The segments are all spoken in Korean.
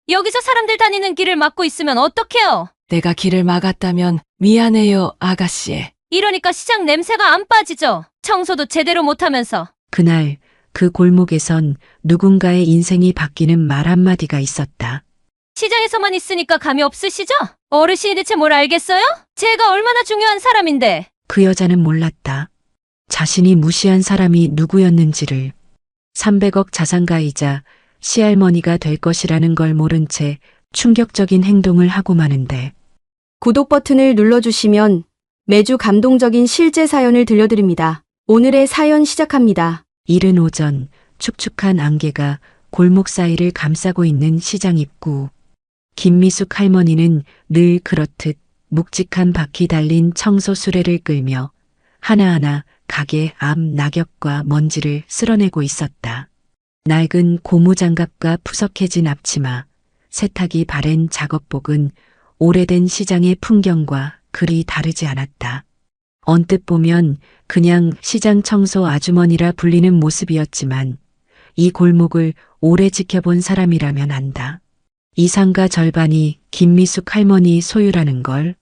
여기서 사람들 다니는 길을 막고 있으면 어떡해요? 내가 길을 막았다면 미안해요, 아가씨. 이러니까 시장 냄새가 안 빠지죠? 청소도 제대로 못하면서. 그날 그 골목에선 누군가의 인생이 바뀌는 말 한마디가 있었다. 시장에서만 있으니까 감이 없으시죠? 어르신이 대체 뭘 알겠어요? 제가 얼마나 중요한 사람인데. 그 여자는 몰랐다. 자신이 무시한 사람이 누구였는지를. 300억 자산가이자 시할머니가 될 것이라는 걸 모른 채 충격적인 행동을 하고 마는데. 구독 버튼을 눌러주시면 매주 감동적인 실제 사연을 들려드립니다. 오늘의 사연 시작합니다. 이른 오전 축축한 안개가 골목 사이를 감싸고 있는 시장 입구. 김미숙 할머니는 늘 그렇듯 묵직한 바퀴 달린 청소 수레를 끌며 하나하나 가게 앞 낙엽과 먼지를 쓸어내고 있었다. 낡은 고무장갑과 푸석해진 앞치마, 세탁이 바랜 작업복은 오래된 시장의 풍경과 그리 다르지 않았다. 언뜻 보면 그냥 시장 청소 아주머니라 불리는 모습이었지만 이 골목을 오래 지켜본 사람이라면 안다. 이 상가 절반이 김미숙 할머니 소유라는 걸.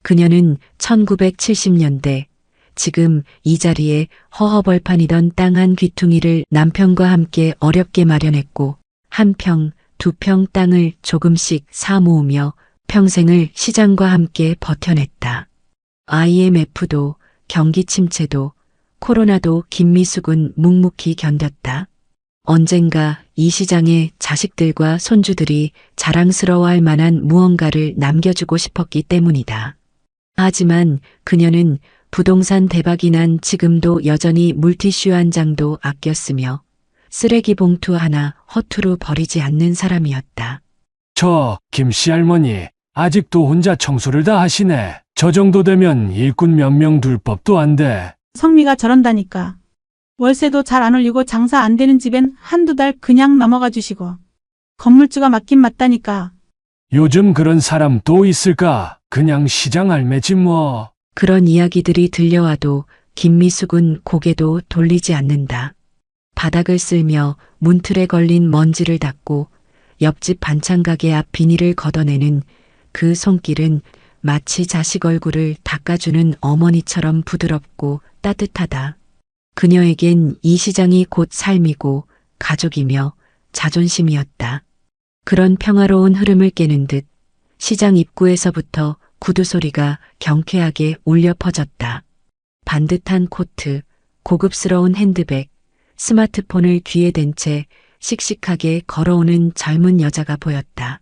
그녀는 1970년대 지금 이 자리에 허허벌판이던 땅 한 귀퉁이를 남편과 함께 어렵게 마련했고 한 평, 두 평 땅을 조금씩 사 모으며 평생을 시장과 함께 버텨냈다. IMF도 경기 침체도 코로나도 김미숙은 묵묵히 견뎠다. 언젠가 이 시장에 자식들과 손주들이 자랑스러워할 만한 무언가를 남겨주고 싶었기 때문이다. 하지만 그녀는 부동산 대박이 난 지금도 여전히 물티슈 한 장도 아껴 쓰며 쓰레기 봉투 하나 허투루 버리지 않는 사람이었다. 저 김씨 할머니 아직도 혼자 청소를 다 하시네. 저 정도 되면 일꾼 몇 명 둘 법도 안 돼. 성미가 저런다니까. 월세도 잘 안 올리고 장사 안 되는 집엔 한두 달 그냥 넘어가 주시고. 건물주가 맞긴 맞다니까. 요즘 그런 사람 또 있을까? 그냥 시장 할매지 뭐. 그런 이야기들이 들려와도 김미숙은 고개도 돌리지 않는다. 바닥을 쓸며 문틀에 걸린 먼지를 닦고 옆집 반찬 가게 앞 비닐을 걷어내는 그 손길은 마치 자식 얼굴을 닦아주는 어머니처럼 부드럽고 따뜻하다. 그녀에겐 이 시장이 곧 삶이고 가족이며 자존심이었다. 그런 평화로운 흐름을 깨는 듯 시장 입구에서부터 구두 소리가 경쾌하게 울려 퍼졌다. 반듯한 코트, 고급스러운 핸드백, 스마트폰을 귀에 댄 채 씩씩하게 걸어오는 젊은 여자가 보였다.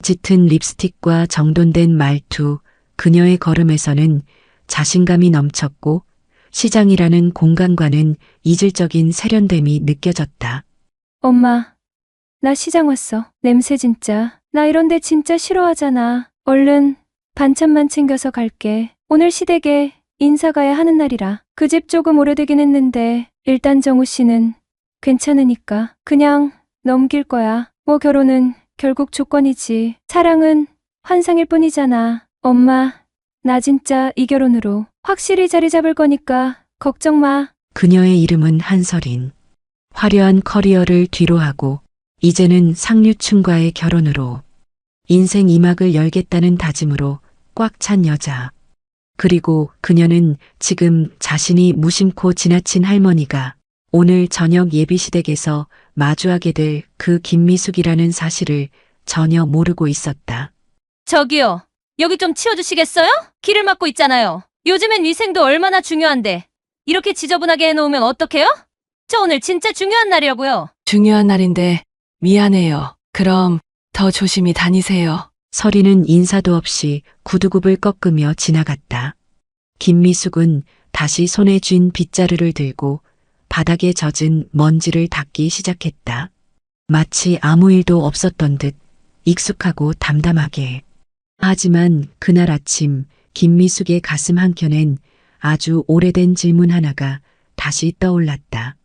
짙은 립스틱과 정돈된 말투, 그녀의 걸음에서는 자신감이 넘쳤고 시장이라는 공간과는 이질적인 세련됨이 느껴졌다. 엄마, 나 시장 왔어. 냄새 진짜. 나 이런 데 진짜 싫어하잖아. 얼른 반찬만 챙겨서 갈게. 오늘 시댁에 인사 가야 하는 날이라. 그 집 조금 오래되긴 했는데 일단 정우 씨는 괜찮으니까 그냥 넘길 거야. 뭐 결혼은 결국 조건이지. 사랑은 환상일 뿐이잖아. 엄마, 나 진짜 이 결혼으로 확실히 자리 잡을 거니까 걱정 마. 그녀의 이름은 한설인. 화려한 커리어를 뒤로하고 이제는 상류층과의 결혼으로 인생 2막을 열겠다는 다짐으로 꽉 찬 여자. 그리고 그녀는 지금 자신이 무심코 지나친 할머니가 오늘 저녁 예비시댁에서 마주하게 될 그 김미숙이라는 사실을 전혀 모르고 있었다. 저기요. 여기 좀 치워주시겠어요? 길을 막고 있잖아요. 요즘엔 위생도 얼마나 중요한데 이렇게 지저분하게 해놓으면 어떡해요? 저 오늘 진짜 중요한 날이라고요. 중요한 날인데 미안해요. 그럼 더 조심히 다니세요. 설이는 인사도 없이 구두굽을 꺾으며 지나갔다. 김미숙은 다시 손에 쥔 빗자루를 들고 바닥에 젖은 먼지를 닦기 시작했다. 마치 아무 일도 없었던 듯 익숙하고 담담하게. 하지만 그날 아침 김미숙의 가슴 한켠엔 아주 오래된 질문 하나가 다시 떠올랐다.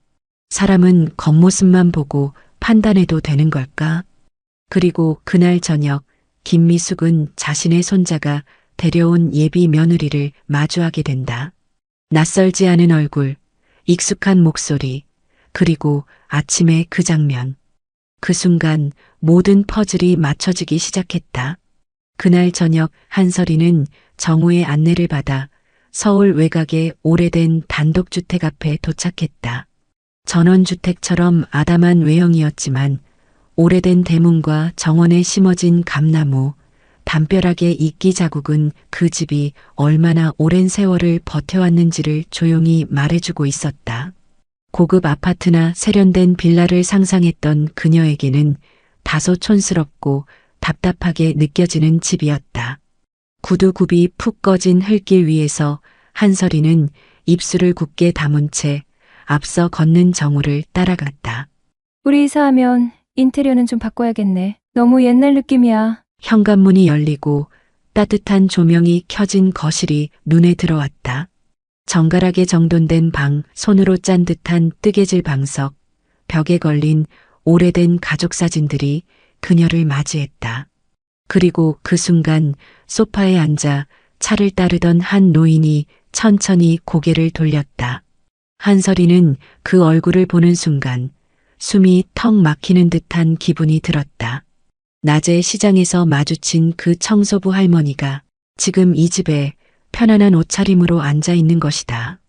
사람은 겉모습만 보고 판단해도 되는 걸까? 그리고 그날 저녁 김미숙은 자신의 손자가 데려온 예비 며느리를 마주하게 된다. 낯설지 않은 얼굴, 익숙한 목소리, 그리고 아침의 그 장면. 그 순간 모든 퍼즐이 맞춰지기 시작했다. 그날 저녁 한설이는 정우의 안내를 받아 서울 외곽의 오래된 단독주택 앞에 도착했다. 전원주택처럼 아담한 외형이었지만 오래된 대문과 정원에 심어진 감나무, 담벼락의 이끼 자국은 그 집이 얼마나 오랜 세월을 버텨왔는지를 조용히 말해주고 있었다. 고급 아파트나 세련된 빌라를 상상했던 그녀에게는 다소 촌스럽고 답답하게 느껴지는 집이었다. 구두굽이 푹 꺼진 흙길 위에서 한설이는 입술을 굳게 다문 채 앞서 걷는 정우를 따라갔다. 우리 이사하면 인테리어는 좀 바꿔야겠네. 너무 옛날 느낌이야. 현관문이 열리고 따뜻한 조명이 켜진 거실이 눈에 들어왔다. 정갈하게 정돈된 방, 손으로 짠 듯한 뜨개질 방석, 벽에 걸린 오래된 가족 사진들이 그녀를 맞이했다. 그리고 그 순간 소파에 앉아 차를 따르던 한 노인이 천천히 고개를 돌렸다. 한설이는 그 얼굴을 보는 순간 숨이 턱 막히는 듯한 기분이 들었다. 낮에 시장에서 마주친 그 청소부 할머니가 지금 이 집에 편안한 옷차림으로 앉아 있는 것이다.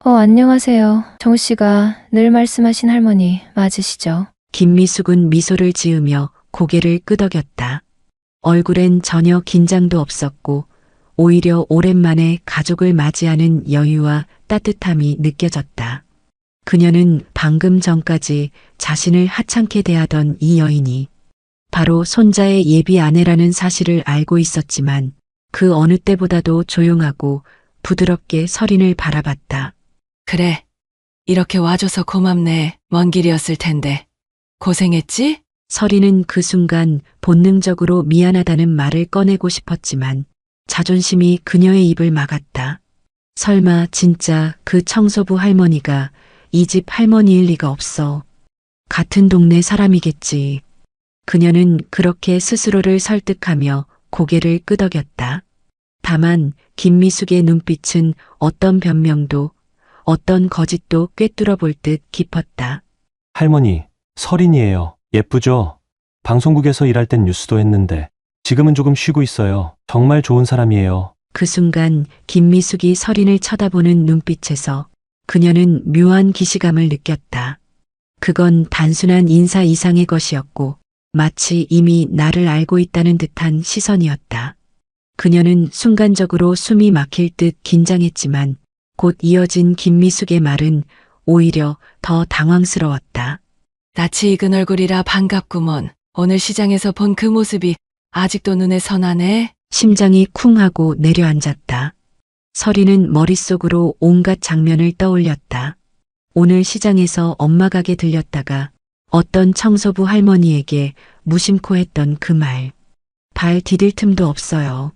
안녕하세요. 정우 씨가 늘 말씀하신 할머니 맞으시죠? 김미숙은 미소를 지으며 고개를 끄덕였다. 얼굴엔 전혀 긴장도 없었고 오히려 오랜만에 가족을 맞이하는 여유와 따뜻함이 느껴졌다. 그녀는 방금 전까지 자신을 하찮게 대하던 이 여인이 바로 손자의 예비 아내라는 사실을 알고 있었지만 그 어느 때보다도 조용하고 부드럽게 설인을 바라봤다. 그래. 이렇게 와줘서 고맙네. 먼 길이었을 텐데. 고생했지? 설이는 그 순간 본능적으로 미안하다는 말을 꺼내고 싶었지만 자존심이 그녀의 입을 막았다. 설마 진짜 그 청소부 할머니가 이 집 할머니일 리가 없어. 같은 동네 사람이겠지. 그녀는 그렇게 스스로를 설득하며 고개를 끄덕였다. 다만 김미숙의 눈빛은 어떤 변명도 어떤 거짓도 꿰뚫어 볼 듯 깊었다. 할머니, 설인이에요. 예쁘죠? 방송국에서 일할 땐 뉴스도 했는데 지금은 조금 쉬고 있어요. 정말 좋은 사람이에요. 그 순간 김미숙이 설인을 쳐다보는 눈빛에서 그녀는 묘한 기시감을 느꼈다. 그건 단순한 인사 이상의 것이었고 마치 이미 나를 알고 있다는 듯한 시선이었다. 그녀는 순간적으로 숨이 막힐 듯 긴장했지만 곧 이어진 김미숙의 말은 오히려 더 당황스러웠다. 낯이 익은 얼굴이라 반갑구먼. 오늘 시장에서 본 그 모습이 아직도 눈에 선하네. 심장이 쿵 하고 내려앉았다. 설이는 머릿속으로 온갖 장면을 떠올렸다. 오늘 시장에서 엄마 가게 들렸다가 어떤 청소부 할머니에게 무심코 했던 그 말. 발 디딜 틈도 없어요.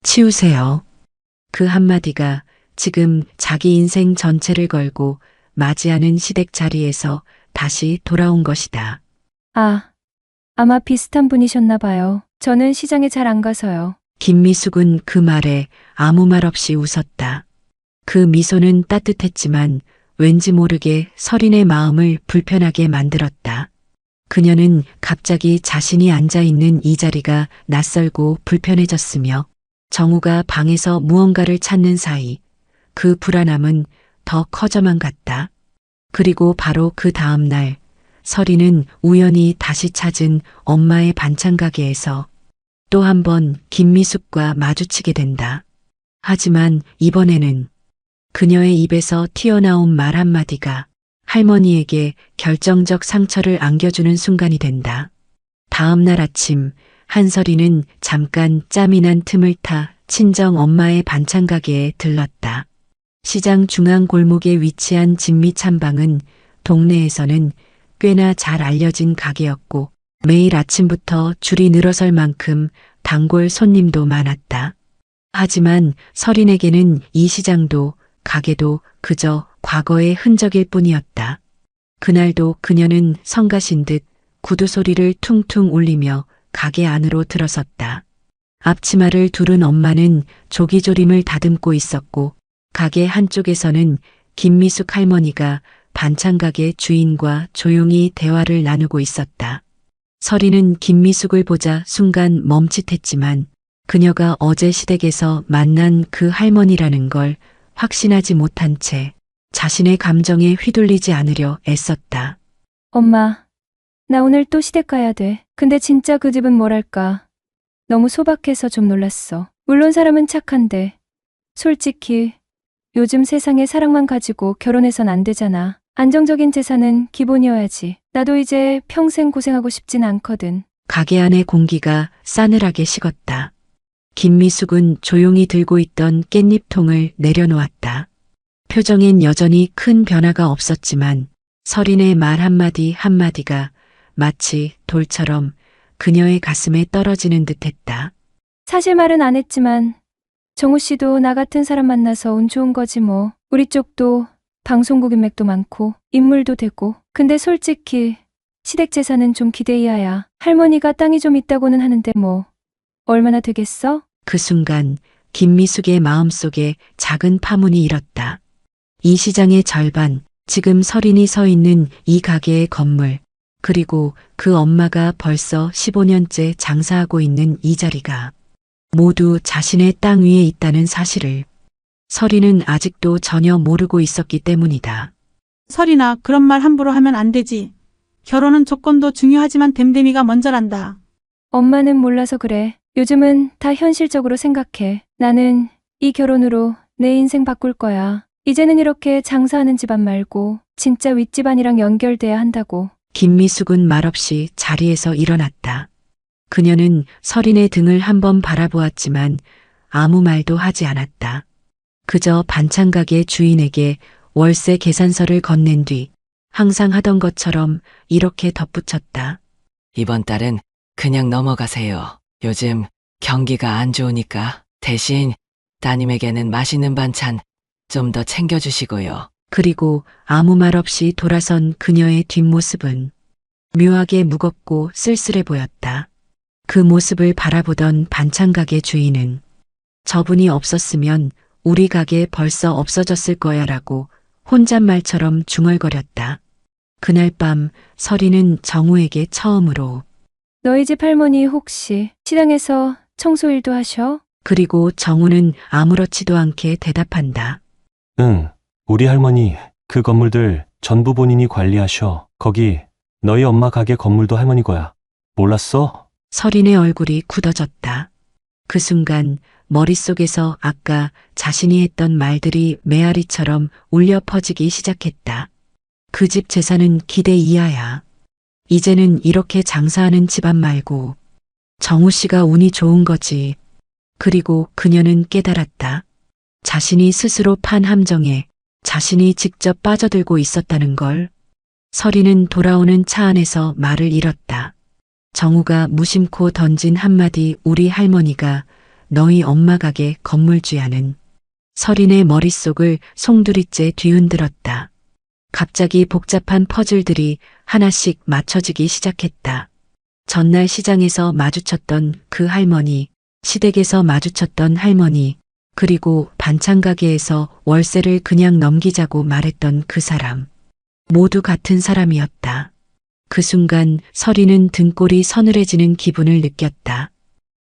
치우세요. 그 한마디가 지금 자기 인생 전체를 걸고 맞이하는 시댁 자리에서 다시 돌아온 것이다. 아마 비슷한 분이셨나 봐요. 저는 시장에 잘 안 가서요. 김미숙은 그 말에 아무 말 없이 웃었다. 그 미소는 따뜻했지만 왠지 모르게 설인의 마음을 불편하게 만들었다. 그녀는 갑자기 자신이 앉아 있는 이 자리가 낯설고 불편해졌으며 정우가 방에서 무언가를 찾는 사이 그 불안함은 더 커져만 갔다. 그리고 바로 그 다음 날 설이는 우연히 다시 찾은 엄마의 반찬 가게에서 또 한 번 김미숙과 마주치게 된다. 하지만 이번에는 그녀의 입에서 튀어나온 말 한마디가 할머니에게 결정적 상처를 안겨주는 순간이 된다. 다음 날 아침 한설이는 잠깐 짬이 난 틈을 타 친정 엄마의 반찬 가게에 들렀다. 시장 중앙 골목에 위치한 진미 찬방은 동네에서는 꽤나 잘 알려진 가게였고 매일 아침부터 줄이 늘어설 만큼 단골 손님도 많았다. 하지만 설인에게는 이 시장도 가게도 그저 과거의 흔적일 뿐이었다. 그날도 그녀는 성가신 듯 구두 소리를 퉁퉁 울리며 가게 안으로 들어섰다. 앞치마를 두른 엄마는 조기조림을 다듬고 있었고 가게 한쪽에서는 김미숙 할머니가 반찬 가게 주인과 조용히 대화를 나누고 있었다. 서리는 김미숙을 보자 순간 멈칫했지만 그녀가 어제 시댁에서 만난 그 할머니라는 걸 확신하지 못한 채 자신의 감정에 휘둘리지 않으려 애썼다. 엄마, 나 오늘 또 시댁 가야 돼. 근데 진짜 그 집은 뭐랄까. 너무 소박해서 좀 놀랐어. 물론 사람은 착한데. 솔직히 요즘 세상에 사랑만 가지고 결혼해선 안 되잖아. 안정적인 재산은 기본이어야지. 나도 이제 평생 고생하고 싶진 않거든. 가게 안의 공기가 싸늘하게 식었다. 김미숙은 조용히 들고 있던 깻잎통을 내려놓았다. 표정엔 여전히 큰 변화가 없었지만 서린의 말 한마디 한마디가 마치 돌처럼 그녀의 가슴에 떨어지는 듯했다. 사실 말은 안 했지만 정우 씨도 나 같은 사람 만나서 운 좋은 거지 뭐. 우리 쪽도 방송국 인맥도 많고 인물도 되고. 근데 솔직히 시댁 재산은 좀 기대 이하야. 할머니가 땅이 좀 있다고는 하는데 뭐 얼마나 되겠어? 그 순간 김미숙의 마음속에 작은 파문이 일었다. 이 시장의 절반, 지금 서린이 서 있는 이 가게의 건물, 그리고 그 엄마가 벌써 15년째 장사하고 있는 이 자리가 모두 자신의 땅 위에 있다는 사실을 서린은 아직도 전혀 모르고 있었기 때문이다. 설이나 그런 말 함부로 하면 안 되지. 결혼은 조건도 중요하지만 댐댐이가 먼저란다. 엄마는 몰라서 그래. 요즘은 다 현실적으로 생각해. 나는 이 결혼으로 내 인생 바꿀 거야. 이제는 이렇게 장사하는 집안 말고 진짜 윗집안이랑 연결돼야 한다고. 김미숙은 말없이 자리에서 일어났다. 그녀는 서린의 등을 한번 바라보았지만 아무 말도 하지 않았다. 그저 반찬가게 주인에게 월세 계산서를 건넨 뒤 항상 하던 것처럼 이렇게 덧붙였다. 이번 달은 그냥 넘어가세요. 요즘 경기가 안 좋으니까 대신 따님에게는 맛있는 반찬 좀 더 챙겨주시고요. 그리고 아무 말 없이 돌아선 그녀의 뒷모습은 묘하게 무겁고 쓸쓸해 보였다. 그 모습을 바라보던 반찬가게 주인은 저분이 없었으면 우리 가게 벌써 없어졌을 거야 라고 혼잣말처럼 중얼거렸다. 그날 밤 서리는 정우에게 처음으로 너희 집 할머니 혹시 시장에서 청소일도 하셔? 그리고 정우는 아무렇지도 않게 대답한다. 응, 우리 할머니 그 건물들 전부 본인이 관리하셔. 거기 너희 엄마 가게 건물도 할머니 거야. 몰랐어? 서린의 얼굴이 굳어졌다. 그 순간 머릿속에서 아까 자신이 했던 말들이 메아리처럼 울려 퍼지기 시작했다. 그 집 재산은 기대 이하야. 이제는 이렇게 장사하는 집안 말고 정우 씨가 운이 좋은 거지. 그리고 그녀는 깨달았다. 자신이 스스로 판 함정에 자신이 직접 빠져들고 있었다는 걸. 서리는 돌아오는 차 안에서 말을 잃었다. 정우가 무심코 던진 한마디 우리 할머니가 너희 엄마 가게 건물주야는 서린의 머릿속을 송두리째 뒤흔들었다. 갑자기 복잡한 퍼즐들이 하나씩 맞춰지기 시작했다. 전날 시장에서 마주쳤던 그 할머니, 시댁에서 마주쳤던 할머니, 그리고 반찬 가게에서 월세를 그냥 넘기자고 말했던 그 사람. 모두 같은 사람이었다. 그 순간 서리는 등골이 서늘해지는 기분을 느꼈다.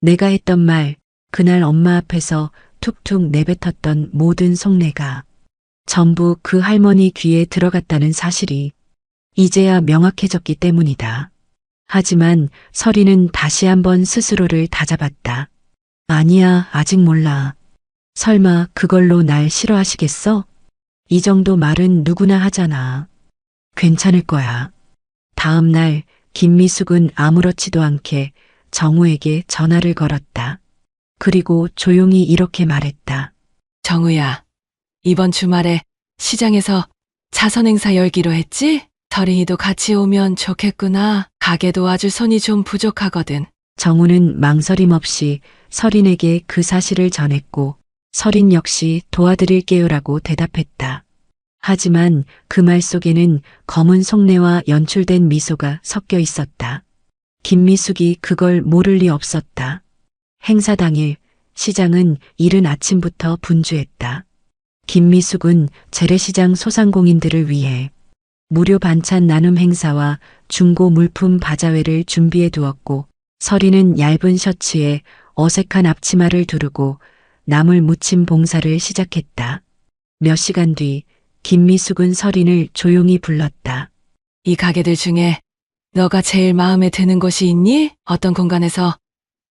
내가 했던 말, 그날 엄마 앞에서 툭툭 내뱉었던 모든 속내가 전부 그 할머니 귀에 들어갔다는 사실이 이제야 명확해졌기 때문이다. 하지만 서리는 다시 한번 스스로를 다잡았다. 아니야, 아직 몰라. 설마 그걸로 날 싫어하시겠어? 이 정도 말은 누구나 하잖아. 괜찮을 거야. 다음 날 김미숙은 아무렇지도 않게 정우에게 전화를 걸었다. 그리고 조용히 이렇게 말했다. 정우야, 이번 주말에 시장에서 자선 행사 열기로 했지? 서린이도 같이 오면 좋겠구나. 가게 도와줄 손이 좀 부족하거든. 정우는 망설임 없이 서린에게 그 사실을 전했고 서린 역시 도와드릴게요라고 대답했다. 하지만 그 말 속에는 검은 속내와 연출된 미소가 섞여 있었다. 김미숙이 그걸 모를 리 없었다. 행사 당일 시장은 이른 아침부터 분주했다. 김미숙은 재래시장 소상공인들을 위해 무료 반찬 나눔 행사와 중고 물품 바자회를 준비해 두었고 서리는 얇은 셔츠에 어색한 앞치마를 두르고 나물 무침 봉사를 시작했다. 몇 시간 뒤 김미숙은 서린을 조용히 불렀다. 이 가게들 중에 너가 제일 마음에 드는 곳이 있니? 어떤 공간에서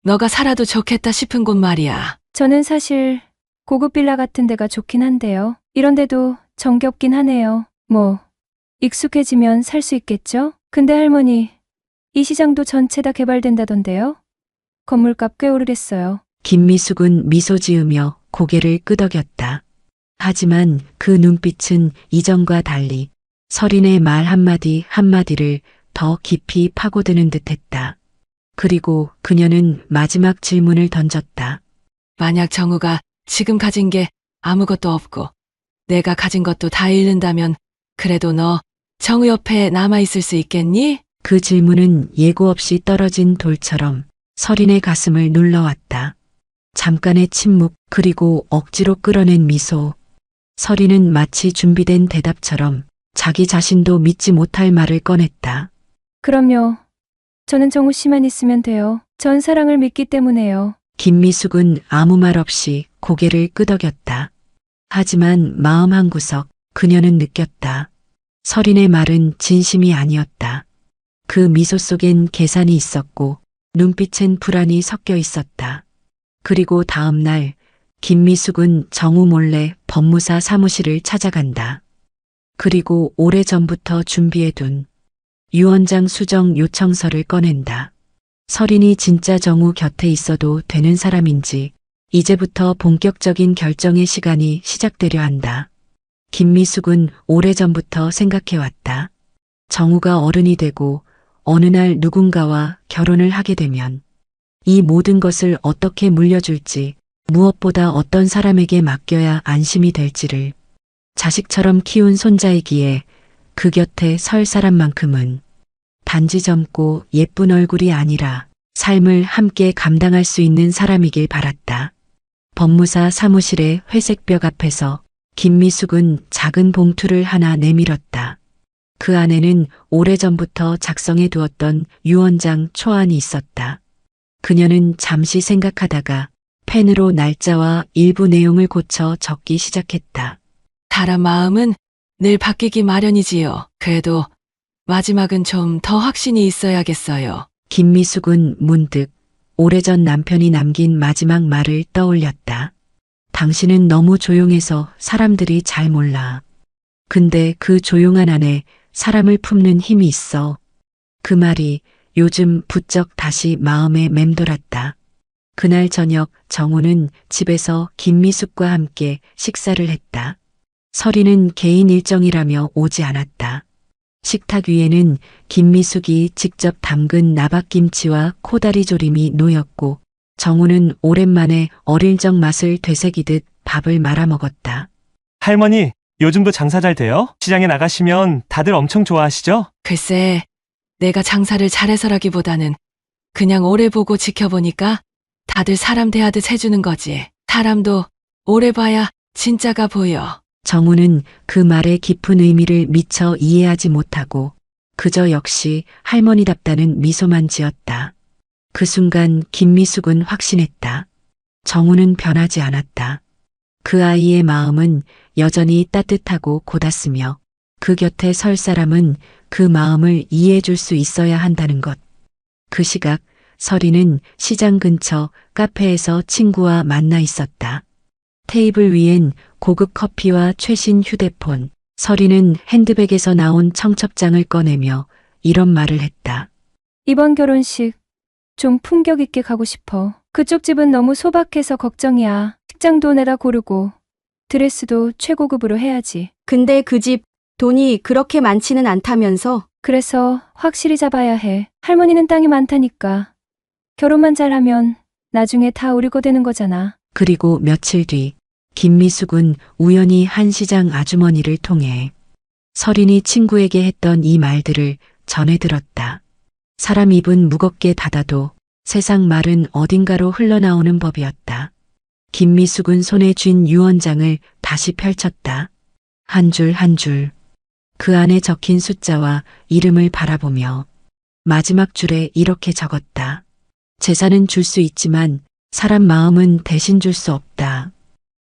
너가 살아도 좋겠다 싶은 곳 말이야. 저는 사실 고급 빌라 같은 데가 좋긴 한데요. 이런 데도 정겹긴 하네요. 뭐 익숙해지면 살 수 있겠죠? 근데 할머니, 이 시장도 전체 다 개발된다던데요? 건물값 꽤 오르겠어요. 김미숙은 미소 지으며 고개를 끄덕였다. 하지만 그 눈빛은 이전과 달리 서린의 말 한마디 한마디를 더 깊이 파고드는 듯했다. 그리고 그녀는 마지막 질문을 던졌다. 만약 정우가 지금 가진 게 아무것도 없고 내가 가진 것도 다 잃는다면 그래도 너 정우 옆에 남아있을 수 있겠니? 그 질문은 예고 없이 떨어진 돌처럼 서린의 가슴을 눌러왔다. 잠깐의 침묵 그리고 억지로 끌어낸 미소. 서린은 마치 준비된 대답처럼 자기 자신도 믿지 못할 말을 꺼냈다. 그럼요. 저는 정우 씨만 있으면 돼요. 전 사랑을 믿기 때문에요. 김미숙은 아무 말 없이 고개를 끄덕였다. 하지만 마음 한구석 그녀는 느꼈다. 서린의 말은 진심이 아니었다. 그 미소 속엔 계산이 있었고 눈빛엔 불안이 섞여 있었다. 그리고 다음 날 김미숙은 정우 몰래 법무사 사무실을 찾아간다. 그리고 오래전부터 준비해둔 유언장 수정 요청서를 꺼낸다. 서린이 진짜 정우 곁에 있어도 되는 사람인지 이제부터 본격적인 결정의 시간이 시작되려 한다. 김미숙은 오래전부터 생각해왔다. 정우가 어른이 되고 어느 날 누군가와 결혼을 하게 되면 이 모든 것을 어떻게 물려줄지, 무엇보다 어떤 사람에게 맡겨야 안심이 될지를 자식처럼 키운 손자이기에 그 곁에 설 사람만큼은 단지 젊고 예쁜 얼굴이 아니라 삶을 함께 감당할 수 있는 사람이길 바랐다. 법무사 사무실의 회색벽 앞에서 김미숙은 작은 봉투를 하나 내밀었다. 그 안에는 오래전부터 작성해 두었던 유언장 초안이 있었다. 그녀는 잠시 생각하다가 펜으로 날짜와 일부 내용을 고쳐 적기 시작했다. 사람 마음은 늘 바뀌기 마련이지요. 그래도 마지막은 좀 더 확신이 있어야겠어요. 김미숙은 문득 오래전 남편이 남긴 마지막 말을 떠올렸다. 당신은 너무 조용해서 사람들이 잘 몰라. 근데 그 조용한 안에 사람을 품는 힘이 있어. 그 말이 요즘 부쩍 다시 마음에 맴돌았다. 그날 저녁 정우는 집에서 김미숙과 함께 식사를 했다. 서리는 개인 일정이라며 오지 않았다. 식탁 위에는 김미숙이 직접 담근 나박김치와 코다리 조림이 놓였고 정우는 오랜만에 어릴 적 맛을 되새기듯 밥을 말아 먹었다. 할머니, 요즘도 장사 잘 돼요? 시장에 나가시면 다들 엄청 좋아하시죠? 글쎄, 내가 장사를 잘해서라기보다는 그냥 오래 보고 지켜보니까 다들 사람 대하듯 해주는 거지. 사람도 오래 봐야 진짜가 보여. 정우는 그 말의 깊은 의미를 미처 이해하지 못하고 그저 역시 할머니답다는 미소만 지었다. 그 순간 김미숙은 확신했다. 정우는 변하지 않았다. 그 아이의 마음은 여전히 따뜻하고 고닫으며 그 곁에 설 사람은 그 마음을 이해해 줄 수 있어야 한다는 것. 그 시각 서리는 시장 근처 카페에서 친구와 만나 있었다. 테이블 위엔 고급 커피와 최신 휴대폰, 서리는 핸드백에서 나온 청첩장을 꺼내며 이런 말을 했다. 이번 결혼식 좀 품격 있게 가고 싶어. 그쪽 집은 너무 소박해서 걱정이야. 식장도 내다 고르고 드레스도 최고급으로 해야지. 근데 그 집 돈이 그렇게 많지는 않다면서? 그래서 확실히 잡아야 해. 할머니는 땅이 많다니까. 결혼만 잘하면 나중에 다 우리 거 되는 거잖아. 그리고 며칠 뒤 김미숙은 우연히 한 시장 아주머니를 통해 서린이 친구에게 했던 이 말들을 전해 들었다. 사람 입은 무겁게 닫아도 세상 말은 어딘가로 흘러나오는 법이었다. 김미숙은 손에 쥔 유언장을 다시 펼쳤다. 한 줄 한 줄. 그 안에 적힌 숫자와 이름을 바라보며 마지막 줄에 이렇게 적었다. 재산은 줄 수 있지만 사람 마음은 대신 줄 수 없다.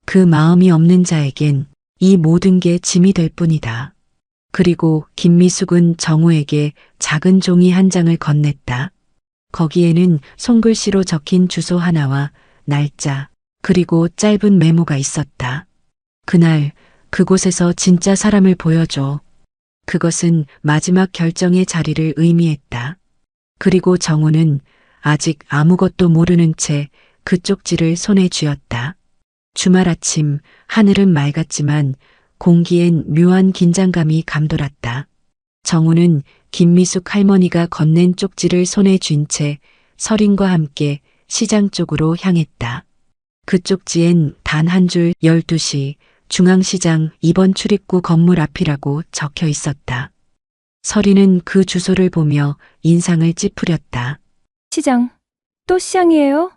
그 마음이 없는 자에겐 이 모든 게 짐이 될 뿐이다. 그리고 김미숙은 정우에게 작은 종이 한 장을 건넸다. 거기에는 손글씨로 적힌 주소 하나와 날짜, 그리고 짧은 메모가 있었다. 그날 그곳에서 진짜 사람을 보여줘. 그것은 마지막 결정의 자리를 의미했다. 그리고 정우는 아직 아무것도 모르는 채 그 쪽지를 손에 쥐었다. 주말 아침 하늘은 맑았지만 공기엔 묘한 긴장감이 감돌았다. 정우는 김미숙 할머니가 건넨 쪽지를 손에 쥔 채 서린과 함께 시장 쪽으로 향했다. 그 쪽지엔 단 한 줄 12시 중앙시장 2번 출입구 건물 앞이라고 적혀 있었다. 서린은 그 주소를 보며 인상을 찌푸렸다. 시장. 또 시장이에요?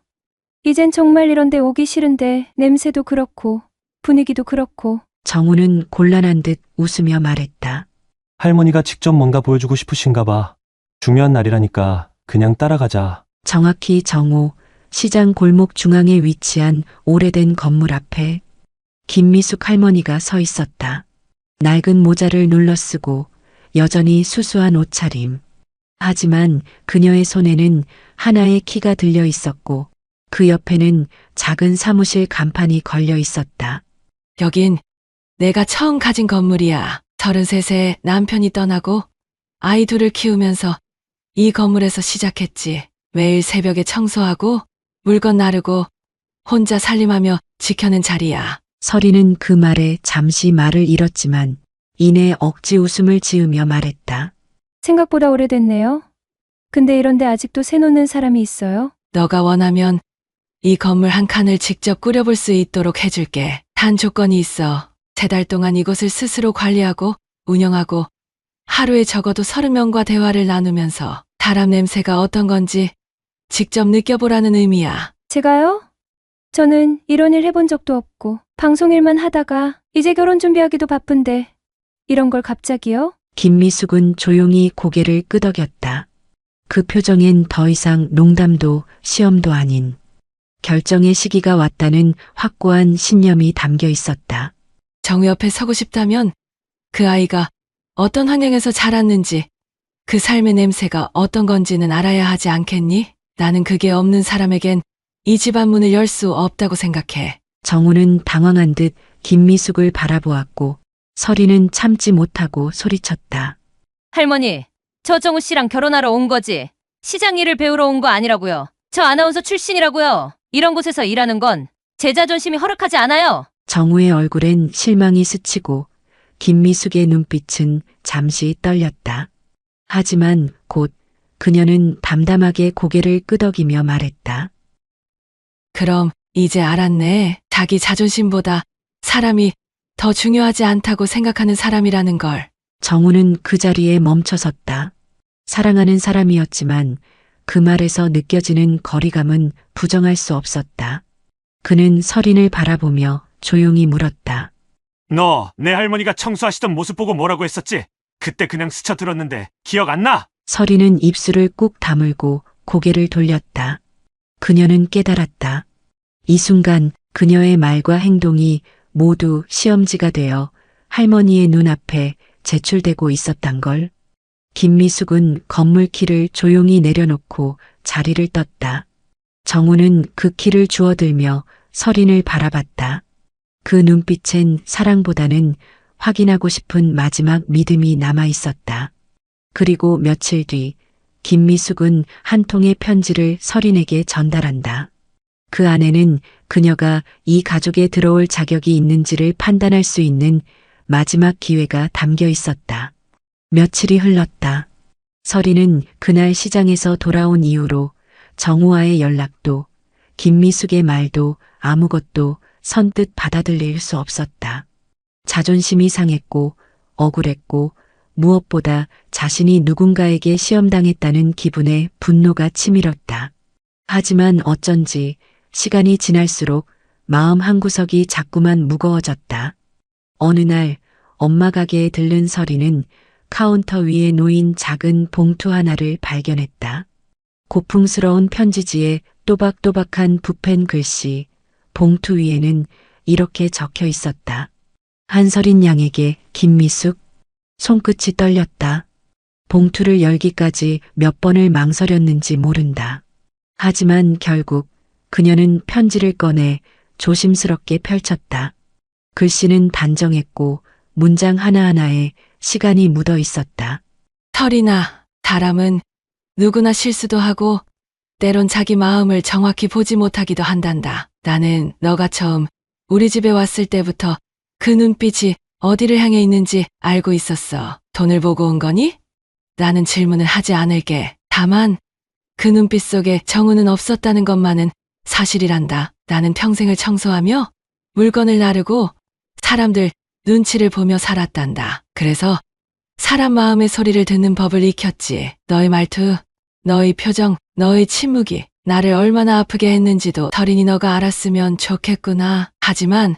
이젠 정말 이런 데 오기 싫은데 냄새도 그렇고 분위기도 그렇고. 정우는 곤란한 듯 웃으며 말했다. 할머니가 직접 뭔가 보여주고 싶으신가 봐. 중요한 날이라니까 그냥 따라가자. 정확히 정오 시장 골목 중앙에 위치한 오래된 건물 앞에 김미숙 할머니가 서 있었다. 낡은 모자를 눌러쓰고 여전히 수수한 옷차림. 하지만 그녀의 손에는 하나의 키가 들려 있었고 그 옆에는 작은 사무실 간판이 걸려 있었다. 여긴 내가 처음 가진 건물이야. 33세 남편이 떠나고 아이 둘을 키우면서 이 건물에서 시작했지. 매일 새벽에 청소하고 물건 나르고 혼자 살림하며 지켜낸 자리야. 서리는 그 말에 잠시 말을 잃었지만 이내 억지 웃음을 지으며 말했다. 생각보다 오래됐네요. 근데 이런데 아직도 새 놓는 사람이 있어요? 너가 원하면 이 건물 한 칸을 직접 꾸려볼 수 있도록 해줄게. 단 조건이 있어. 3달 동안 이곳을 스스로 관리하고 운영하고 하루에 적어도 30명과 대화를 나누면서 사람 냄새가 어떤 건지 직접 느껴보라는 의미야. 제가요? 저는 이런 일 해본 적도 없고 방송일만 하다가 이제 결혼 준비하기도 바쁜데 이런 걸 갑자기요? 김미숙은 조용히 고개를 끄덕였다. 그 표정엔 더 이상 농담도 시험도 아닌 결정의 시기가 왔다는 확고한 신념이 담겨 있었다. 정우 옆에 서고 싶다면 그 아이가 어떤 환경에서 자랐는지 그 삶의 냄새가 어떤 건지는 알아야 하지 않겠니? 나는 그게 없는 사람에겐 이 집안 문을 열 수 없다고 생각해. 정우는 당황한 듯 김미숙을 바라보았고 서리는 참지 못하고 소리쳤다. 할머니, 저 정우 씨랑 결혼하러 온 거지. 시장 일을 배우러 온 거 아니라고요. 저 아나운서 출신이라고요. 이런 곳에서 일하는 건 제 자존심이 허락하지 않아요. 정우의 얼굴엔 실망이 스치고 김미숙의 눈빛은 잠시 떨렸다. 하지만 곧 그녀는 담담하게 고개를 끄덕이며 말했다. 그럼 이제 알았네. 자기 자존심보다 사람이 더 중요하지 않다고 생각하는 사람이라는 걸. 정우는 그 자리에 멈춰섰다. 사랑하는 사람이었지만 그 말에서 느껴지는 거리감은 부정할 수 없었다. 그는 서린을 바라보며 조용히 물었다. 너 내 할머니가 청소하시던 모습 보고 뭐라고 했었지? 그때 그냥 스쳐들었는데 기억 안 나? 서린은 입술을 꾹 다물고 고개를 돌렸다. 그녀는 깨달았다. 이 순간 그녀의 말과 행동이 모두 시험지가 되어 할머니의 눈앞에 제출되고 있었단 걸. 김미숙은 건물 키를 조용히 내려놓고 자리를 떴다. 정우는 그 키를 주워들며 서린을 바라봤다. 그 눈빛엔 사랑보다는 확인하고 싶은 마지막 믿음이 남아 있었다. 그리고 며칠 뒤 김미숙은 한 통의 편지를 서린에게 전달한다. 그 안에는 그녀가 이 가족에 들어올 자격이 있는지를 판단할 수 있는 마지막 기회가 담겨 있었다. 며칠이 흘렀다. 서린은 그날 시장에서 돌아온 이후로 정우와의 연락도 김미숙의 말도 아무것도 선뜻 받아들일 수 없었다. 자존심이 상했고 억울했고 무엇보다 자신이 누군가에게 시험당했다는 기분에 분노가 치밀었다. 하지만 어쩐지 시간이 지날수록 마음 한구석이 자꾸만 무거워졌다. 어느 날 엄마 가게에 들른 서리는 카운터 위에 놓인 작은 봉투 하나를 발견했다. 고풍스러운 편지지에 또박또박한 붓펜 글씨, 봉투 위에는 이렇게 적혀 있었다. 한서린 양에게 김미숙. 손끝이 떨렸다. 봉투를 열기까지 몇 번을 망설였는지 모른다. 하지만 결국 그녀는 편지를 꺼내 조심스럽게 펼쳤다. 글씨는 단정했고 문장 하나하나에 시간이 묻어 있었다. 설이나 다람은 누구나 실수도 하고 때론 자기 마음을 정확히 보지 못하기도 한단다. 나는 너가 처음 우리 집에 왔을 때부터 그 눈빛이 어디를 향해 있는지 알고 있었어. 돈을 보고 온 거니? 나는 질문을 하지 않을게. 다만 그 눈빛 속에 정우는 없었다는 것만은 사실이란다. 나는 평생을 청소하며 물건을 나르고 사람들 눈치를 보며 살았단다. 그래서 사람 마음의 소리를 듣는 법을 익혔지. 너의 말투, 너의 표정, 너의 침묵이 나를 얼마나 아프게 했는지도 설인이 너가 알았으면 좋겠구나. 하지만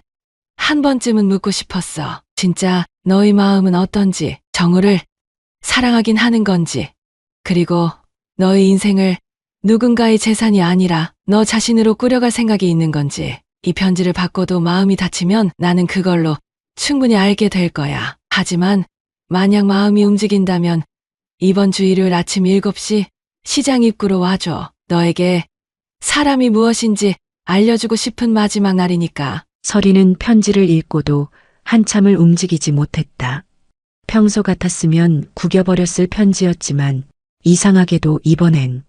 한 번쯤은 묻고 싶었어. 진짜 너의 마음은 어떤지, 정우를 사랑하긴 하는 건지, 그리고 너의 인생을 누군가의 재산이 아니라 너 자신으로 꾸려갈 생각이 있는 건지. 이 편지를 받고도 마음이 다치면 나는 그걸로 충분히 알게 될 거야. 하지만 만약 마음이 움직인다면 이번 주 일요일 아침 7시 시장 입구로 와줘. 너에게 사람이 무엇인지 알려주고 싶은 마지막 날이니까. 서리는 편지를 읽고도 한참을 움직이지 못했다. 평소 같았으면 구겨버렸을 편지였지만 이상하게도 이번엔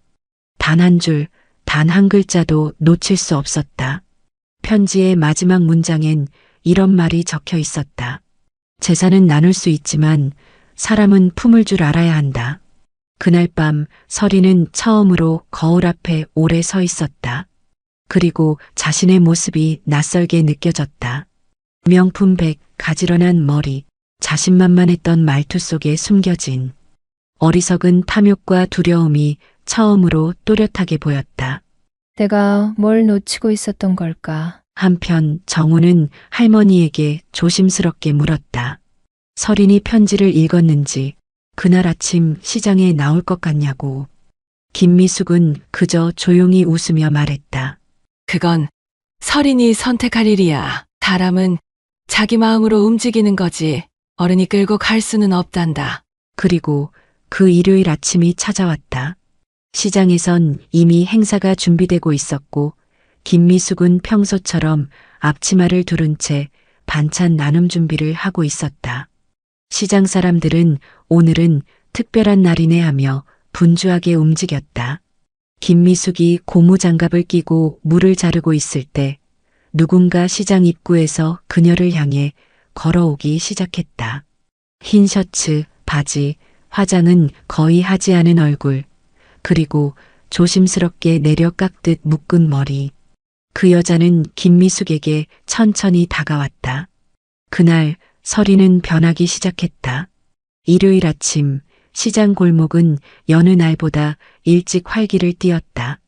단 한 줄, 단 한 글자도 놓칠 수 없었다. 편지의 마지막 문장엔 이런 말이 적혀 있었다. 재산은 나눌 수 있지만 사람은 품을 줄 알아야 한다. 그날 밤 서리는 처음으로 거울 앞에 오래 서 있었다. 그리고 자신의 모습이 낯설게 느껴졌다. 명품 백, 가지런한 머리, 자신만만했던 말투 속에 숨겨진 어리석은 탐욕과 두려움이 처음으로 또렷하게 보였다. 내가 뭘 놓치고 있었던 걸까? 한편 정우는 할머니에게 조심스럽게 물었다. 서린이 편지를 읽었는지, 그날 아침 시장에 나올 것 같냐고. 김미숙은 그저 조용히 웃으며 말했다. 그건 설인이 선택할 일이야. 사람은 자기 마음으로 움직이는 거지 어른이 끌고 갈 수는 없단다. 그리고 그 일요일 아침이 찾아왔다. 시장에선 이미 행사가 준비되고 있었고 김미숙은 평소처럼 앞치마를 두른 채 반찬 나눔 준비를 하고 있었다. 시장 사람들은 오늘은 특별한 날이네 하며 분주하게 움직였다. 김미숙이 고무장갑을 끼고 물을 자르고 있을 때 누군가 시장 입구에서 그녀를 향해 걸어오기 시작했다. 흰 셔츠, 바지, 화장은 거의 하지 않은 얼굴, 그리고 조심스럽게 내려 깎듯 묶은 머리. 그 여자는 김미숙에게 천천히 다가왔다. 그날 서리는 변하기 시작했다. 일요일 아침 시장 골목은 여느 날보다 일찍 활기를 띠었다.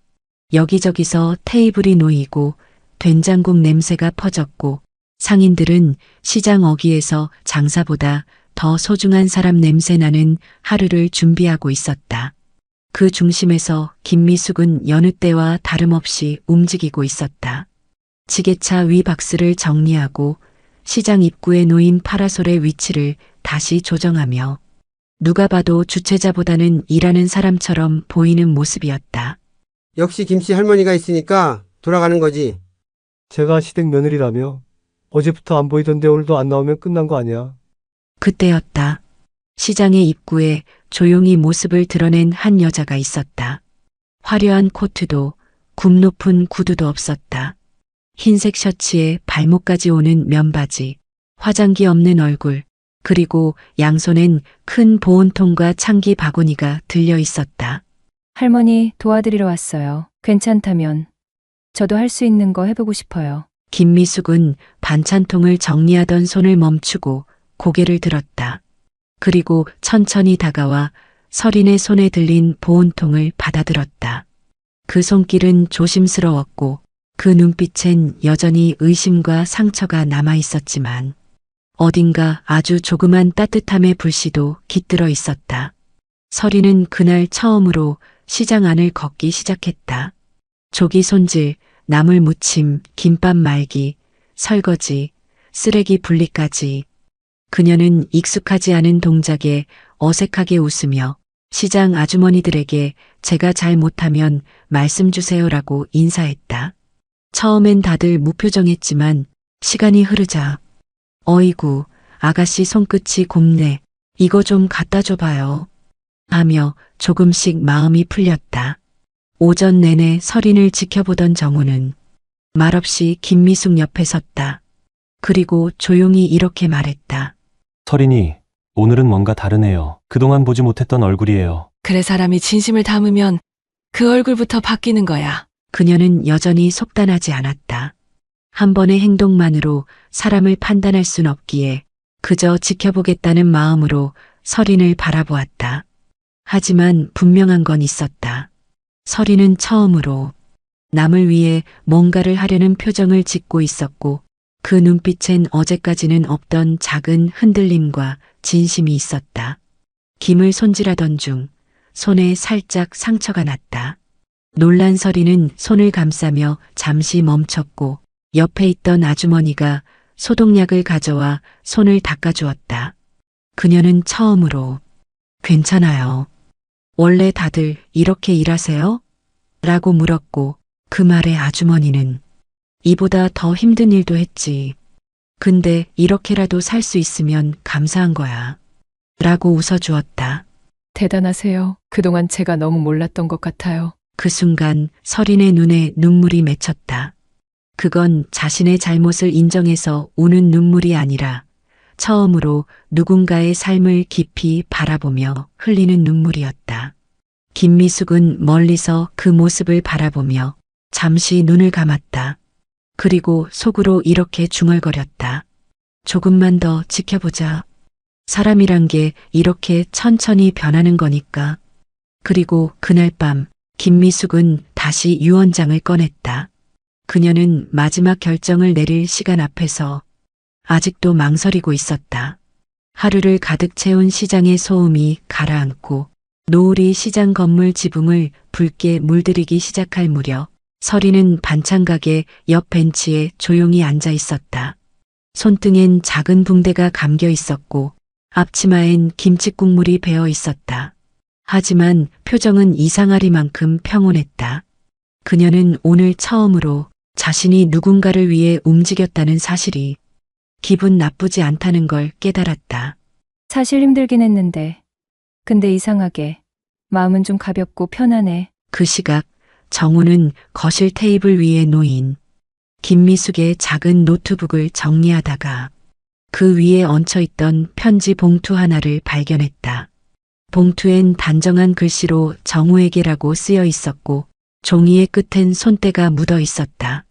여기저기서 테이블이 놓이고 된장국 냄새가 퍼졌고 상인들은 시장 어귀에서 장사보다 더 소중한 사람 냄새 나는 하루를 준비하고 있었다. 그 중심에서 김미숙은 여느 때와 다름없이 움직이고 있었다. 지게차 위 박스를 정리하고 시장 입구에 놓인 파라솔의 위치를 다시 조정하며 누가 봐도 주최자보다는 일하는 사람처럼 보이는 모습이었다. 역시 김씨 할머니가 있으니까 돌아가는 거지. 제가 시댁 며느리라며 어제부터 안 보이던데 오늘도 안 나오면 끝난 거 아니야. 그때였다. 시장의 입구에 조용히 모습을 드러낸 한 여자가 있었다. 화려한 코트도 굽 높은 구두도 없었다. 흰색 셔츠에 발목까지 오는 면바지, 화장기 없는 얼굴, 그리고 양손엔 큰 보온통과 창기 바구니가 들려 있었다. 할머니 도와드리러 왔어요. 괜찮다면 저도 할 수 있는 거 해보고 싶어요. 김미숙은 반찬통을 정리하던 손을 멈추고 고개를 들었다. 그리고 천천히 다가와 서린의 손에 들린 보온통을 받아들었다. 그 손길은 조심스러웠고 그 눈빛엔 여전히 의심과 상처가 남아 있었지만 어딘가 아주 조그만 따뜻함의 불씨도 깃들어 있었다. 서리는 그날 처음으로 시장 안을 걷기 시작했다. 조기 손질, 나물 무침, 김밥 말기, 설거지, 쓰레기 분리까지. 그녀는 익숙하지 않은 동작에 어색하게 웃으며 시장 아주머니들에게 제가 잘 못하면 말씀 주세요라고 인사했다. 처음엔 다들 무표정했지만 시간이 흐르자 어이구, 아가씨 손끝이 곱네. 이거 좀 갖다 줘봐요. 하며 조금씩 마음이 풀렸다. 오전 내내 서린을 지켜보던 정우는 말없이 김미숙 옆에 섰다. 그리고 조용히 이렇게 말했다. 서린이, 오늘은 뭔가 다르네요. 그동안 보지 못했던 얼굴이에요. 그래 사람이 진심을 담으면 그 얼굴부터 바뀌는 거야. 그녀는 여전히 속단하지 않았다. 한 번의 행동만으로 사람을 판단할 순 없기에 그저 지켜보겠다는 마음으로 서린을 바라보았다. 하지만 분명한 건 있었다. 서린은 처음으로 남을 위해 뭔가를 하려는 표정을 짓고 있었고 그 눈빛엔 어제까지는 없던 작은 흔들림과 진심이 있었다. 김을 손질하던 중 손에 살짝 상처가 났다. 놀란 서린은 손을 감싸며 잠시 멈췄고 옆에 있던 아주머니가 소독약을 가져와 손을 닦아주었다. 그녀는 처음으로 괜찮아요. 원래 다들 이렇게 일하세요? 라고 물었고 그 말에 아주머니는 이보다 더 힘든 일도 했지. 근데 이렇게라도 살 수 있으면 감사한 거야. 라고 웃어주었다. 대단하세요. 그동안 제가 너무 몰랐던 것 같아요. 그 순간 서린의 눈에 눈물이 맺혔다. 그건 자신의 잘못을 인정해서 우는 눈물이 아니라 처음으로 누군가의 삶을 깊이 바라보며 흘리는 눈물이었다. 김미숙은 멀리서 그 모습을 바라보며 잠시 눈을 감았다. 그리고 속으로 이렇게 중얼거렸다. 조금만 더 지켜보자. 사람이란 게 이렇게 천천히 변하는 거니까. 그리고 그날 밤 김미숙은 다시 유언장을 꺼냈다. 그녀는 마지막 결정을 내릴 시간 앞에서 아직도 망설이고 있었다. 하루를 가득 채운 시장의 소음이 가라앉고 노을이 시장 건물 지붕을 붉게 물들이기 시작할 무렵 서리는 반찬가게 옆 벤치에 조용히 앉아 있었다. 손등엔 작은 붕대가 감겨 있었고 앞치마엔 김치국물이 배어 있었다. 하지만 표정은 이상하리만큼 평온했다. 그녀는 오늘 처음으로 자신이 누군가를 위해 움직였다는 사실이 기분 나쁘지 않다는 걸 깨달았다. 사실 힘들긴 했는데. 근데 이상하게 마음은 좀 가볍고 편하네. 그 시각 정우는 거실 테이블 위에 놓인 김미숙의 작은 노트북을 정리하다가 그 위에 얹혀있던 편지 봉투 하나를 발견했다. 봉투엔 단정한 글씨로 정우에게라고 쓰여 있었고 종이의 끝엔 손때가 묻어 있었다.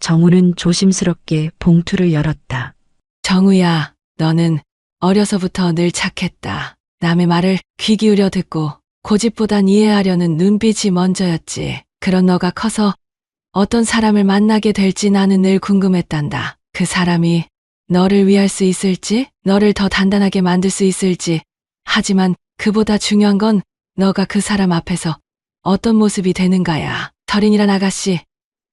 정우는 조심스럽게 봉투를 열었다. 정우야, 너는 어려서부터 늘 착했다. 남의 말을 귀 기울여 듣고 고집보단 이해하려는 눈빛이 먼저였지. 그런 너가 커서 어떤 사람을 만나게 될지 나는 늘 궁금했단다. 그 사람이 너를 위할 수 있을지, 너를 더 단단하게 만들 수 있을지. 하지만 그보다 중요한 건 너가 그 사람 앞에서 어떤 모습이 되는가야. 서린이란 아가씨,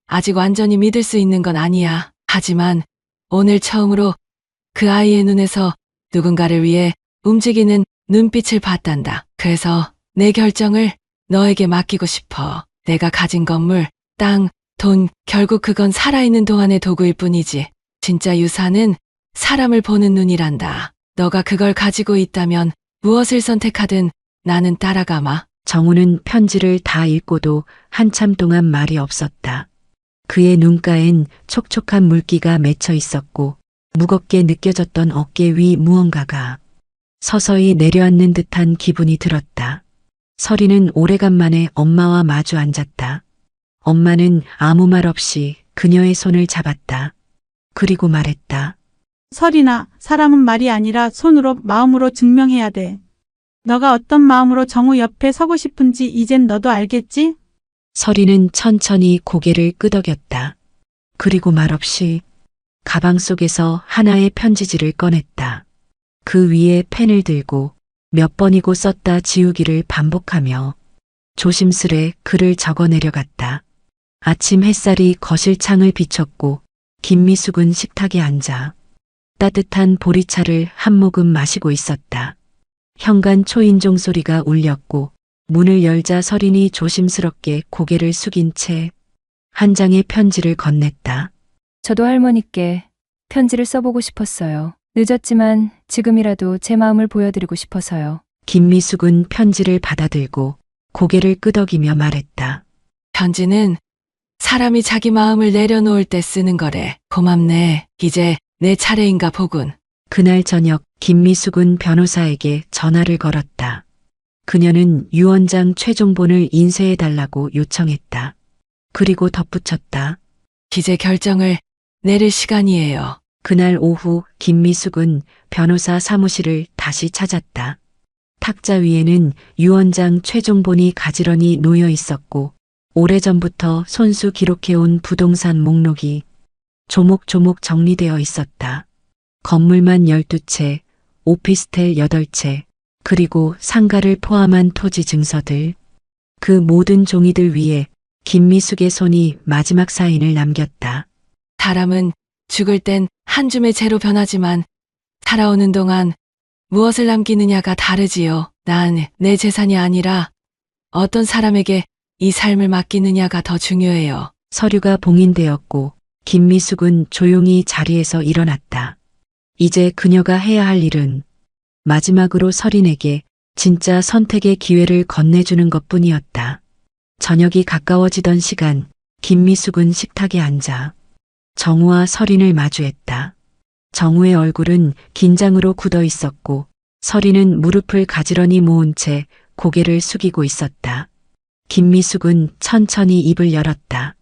아직 완전히 믿을 수 있는 건 아니야. 하지만 오늘 처음으로 그 아이의 눈에서 누군가를 위해 움직이는 눈빛을 봤단다. 그래서 내 결정을 너에게 맡기고 싶어. 내가 가진 건물, 땅, 돈, 결국 그건 살아있는 동안의 도구일 뿐이지. 진짜 유산은 사람을 보는 눈이란다. 너가 그걸 가지고 있다면 무엇을 선택하든 나는 따라가마. 정우는 편지를 다 읽고도 한참 동안 말이 없었다. 그의 눈가엔 촉촉한 물기가 맺혀 있었고 무겁게 느껴졌던 어깨 위 무언가가 서서히 내려앉는 듯한 기분이 들었다. 서리는 오래간만에 엄마와 마주 앉았다. 엄마는 아무 말 없이 그녀의 손을 잡았다. 그리고 말했다. 설이나 사람은 말이 아니라 손으로 마음으로 증명해야 돼. 너가 어떤 마음으로 정우 옆에 서고 싶은지 이젠 너도 알겠지? 서리는 천천히 고개를 끄덕였다. 그리고 말없이 가방 속에서 하나의 편지지를 꺼냈다. 그 위에 펜을 들고 몇 번이고 썼다 지우기를 반복하며 조심스레 글을 적어 내려갔다. 아침 햇살이 거실 창을 비췄고 김미숙은 식탁에 앉아 따뜻한 보리차를 한 모금 마시고 있었다. 현관 초인종 소리가 울렸고 문을 열자 서린이 조심스럽게 고개를 숙인 채 한 장의 편지를 건넸다. 저도 할머니께 편지를 써보고 싶었어요. 늦었지만 지금이라도 제 마음을 보여드리고 싶어서요. 김미숙은 편지를 받아들고 고개를 끄덕이며 말했다. 편지는 사람이 자기 마음을 내려놓을 때 쓰는 거래. 고맙네. 이제 내 차례인가 보군. 그날 저녁 김미숙은 변호사에게 전화를 걸었다. 그녀는 유 원장 최종본을 인쇄해달라고 요청했다. 그리고 덧붙였다. 기재 결정을 내릴 시간이에요. 그날 오후 김미숙은 변호사 사무실을 다시 찾았다. 탁자 위에는 유 원장 최종본이 가지런히 놓여 있었고 오래전부터 손수 기록해온 부동산 목록이 조목조목 정리되어 있었다. 건물만 12채, 오피스텔 8채, 그리고 상가를 포함한 토지 증서들. 그 모든 종이들 위에 김미숙의 손이 마지막 사인을 남겼다. 사람은 죽을 땐 한 줌의 재로 변하지만 살아오는 동안 무엇을 남기느냐가 다르지요. 난 내 재산이 아니라 어떤 사람에게 이 삶을 맡기느냐가 더 중요해요. 서류가 봉인되었고 김미숙은 조용히 자리에서 일어났다. 이제 그녀가 해야 할 일은 마지막으로 서린에게 진짜 선택의 기회를 건네주는 것뿐이었다. 저녁이 가까워지던 시간 김미숙은 식탁에 앉아 정우와 서린을 마주했다. 정우의 얼굴은 긴장으로 굳어 있었고 서린은 무릎을 가지런히 모은 채 고개를 숙이고 있었다. 김미숙은 천천히 입을 열었다.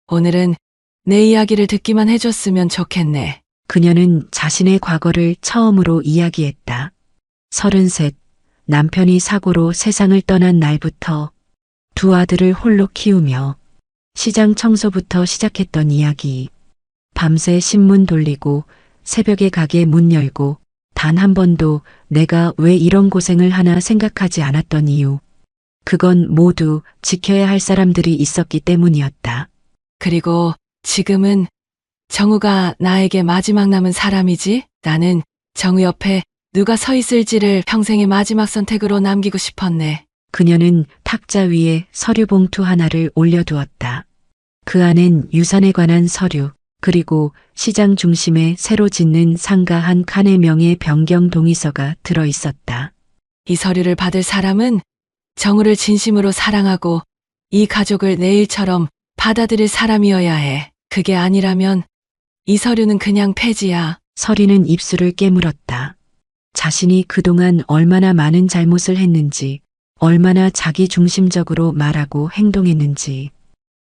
오늘은 내 이야기를 듣기만 해줬으면 좋겠네. 그녀는 자신의 과거를 처음으로 이야기했다. 33, 남편이 사고로 세상을 떠난 날부터 두 아들을 홀로 키우며 시장 청소부터 시작했던 이야기. 밤새 신문 돌리고 새벽에 가게 문 열고 단 한 번도 내가 왜 이런 고생을 하나 생각하지 않았던 이유. 그건 모두 지켜야 할 사람들이 있었기 때문이었다. 그리고 지금은 정우가 나에게 마지막 남은 사람이지? 나는 정우 옆에 누가 서 있을지를 평생의 마지막 선택으로 남기고 싶었네. 그녀는 탁자 위에 서류 봉투 하나를 올려두었다. 그 안엔 유산에 관한 서류, 그리고 시장 중심에 새로 짓는 상가 한 칸의 명예 변경 동의서가 들어 있었다. 이 서류를 받을 사람은 정우를 진심으로 사랑하고 이 가족을 내 일처럼 받아들일 사람이어야 해. 그게 아니라면 이 서류는 그냥 폐지야. 서린은 입술을 깨물었다. 자신이 그동안 얼마나 많은 잘못을 했는지, 얼마나 자기 중심적으로 말하고 행동했는지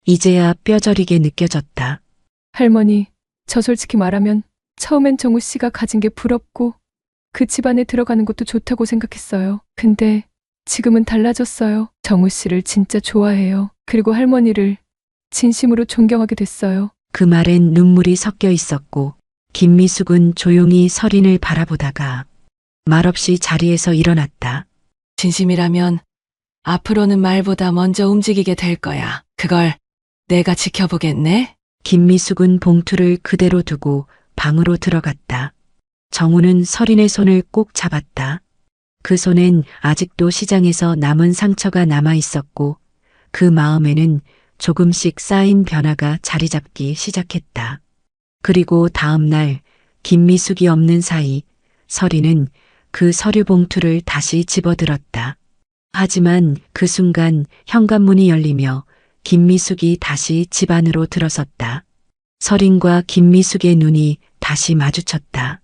이제야 뼈저리게 느껴졌다. 할머니, 저 솔직히 말하면 처음엔 정우 씨가 가진 게 부럽고 그 집안에 들어가는 것도 좋다고 생각했어요. 근데 지금은 달라졌어요. 정우 씨를 진짜 좋아해요. 그리고 할머니를 진심으로 존경하게 됐어요. 그 말엔 눈물이 섞여 있었고 김미숙은 조용히 서린을 바라보다가 말없이 자리에서 일어났다. 진심이라면 앞으로는 말보다 먼저 움직이게 될 거야. 그걸 내가 지켜보겠네? 김미숙은 봉투를 그대로 두고 방으로 들어갔다. 정우는 서린의 손을 꼭 잡았다. 그 손엔 아직도 시장에서 남은 상처가 남아 있었고 그 마음에는 조금씩 쌓인 변화가 자리 잡기 시작했다. 그리고 다음 날 김미숙이 없는 사이 서린은 그 서류 봉투를 다시 집어들었다. 하지만 그 순간 현관문이 열리며 김미숙이 다시 집 안으로 들어섰다. 서린과 김미숙의 눈이 다시 마주쳤다.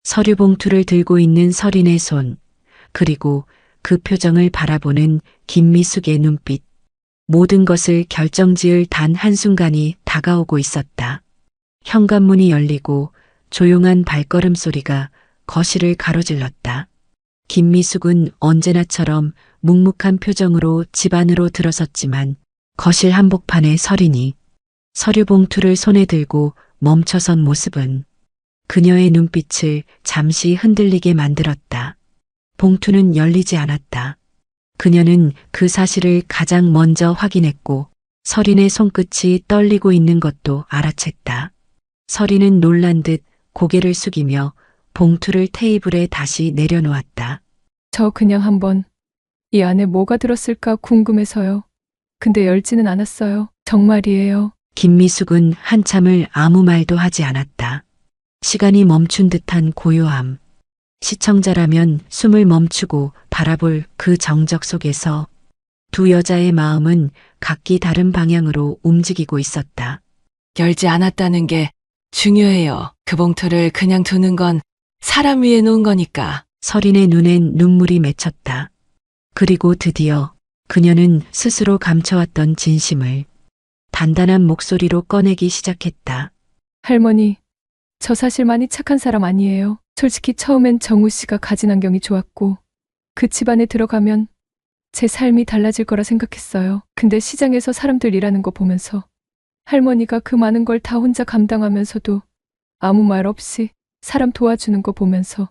서류 봉투를 들고 있는 서린의 손, 그리고 그 표정을 바라보는 김미숙의 눈빛. 모든 것을 결정지을 단 한순간이 다가오고 있었다. 현관문이 열리고 조용한 발걸음 소리가 거실을 가로질렀다. 김미숙은 언제나처럼 묵묵한 표정으로 집 안으로 들어섰지만 거실 한복판에 서린이 서류 봉투를 손에 들고 멈춰선 모습은 그녀의 눈빛을 잠시 흔들리게 만들었다. 봉투는 열리지 않았다. 그녀는 그 사실을 가장 먼저 확인했고 서린의 손끝이 떨리고 있는 것도 알아챘다. 서린은 놀란 듯 고개를 숙이며 봉투를 테이블에 다시 내려놓았다. 저 그냥 한번 이 안에 뭐가 들었을까 궁금해서요. 근데 열지는 않았어요. 정말이에요. 김미숙은 한참을 아무 말도 하지 않았다. 시간이 멈춘 듯한 고요함. 시청자라면 숨을 멈추고 바라볼 그 정적 속에서 두 여자의 마음은 각기 다른 방향으로 움직이고 있었다. 열지 않았다는 게 중요해요. 그 봉투를 그냥 두는 건 사람 위에 놓은 거니까. 서린의 눈엔 눈물이 맺혔다. 그리고 드디어 그녀는 스스로 감춰왔던 진심을 단단한 목소리로 꺼내기 시작했다. 할머니, 저 사실 많이 착한 사람 아니에요. 솔직히 처음엔 정우 씨가 가진 환경이 좋았고 그 집안에 들어가면 제 삶이 달라질 거라 생각했어요. 근데 시장에서 사람들 일하는 거 보면서 할머니가 그 많은 걸 다 혼자 감당하면서도 아무 말 없이 사람 도와주는 거 보면서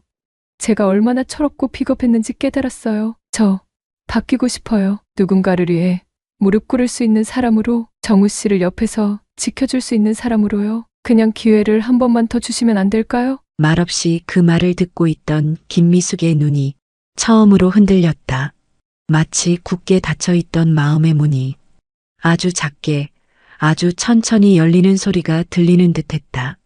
제가 얼마나 철없고 비겁했는지 깨달았어요. 저 바뀌고 싶어요. 누군가를 위해 무릎 꿇을 수 있는 사람으로, 정우 씨를 옆에서 지켜줄 수 있는 사람으로요. 그냥 기회를 한 번만 더 주시면 안 될까요? 말없이 그 말을 듣고 있던 김미숙의 눈이 처음으로 흔들렸다. 마치 굳게 닫혀있던 마음의 문이 아주 작게, 아주 천천히 열리는 소리가 들리는 듯했다.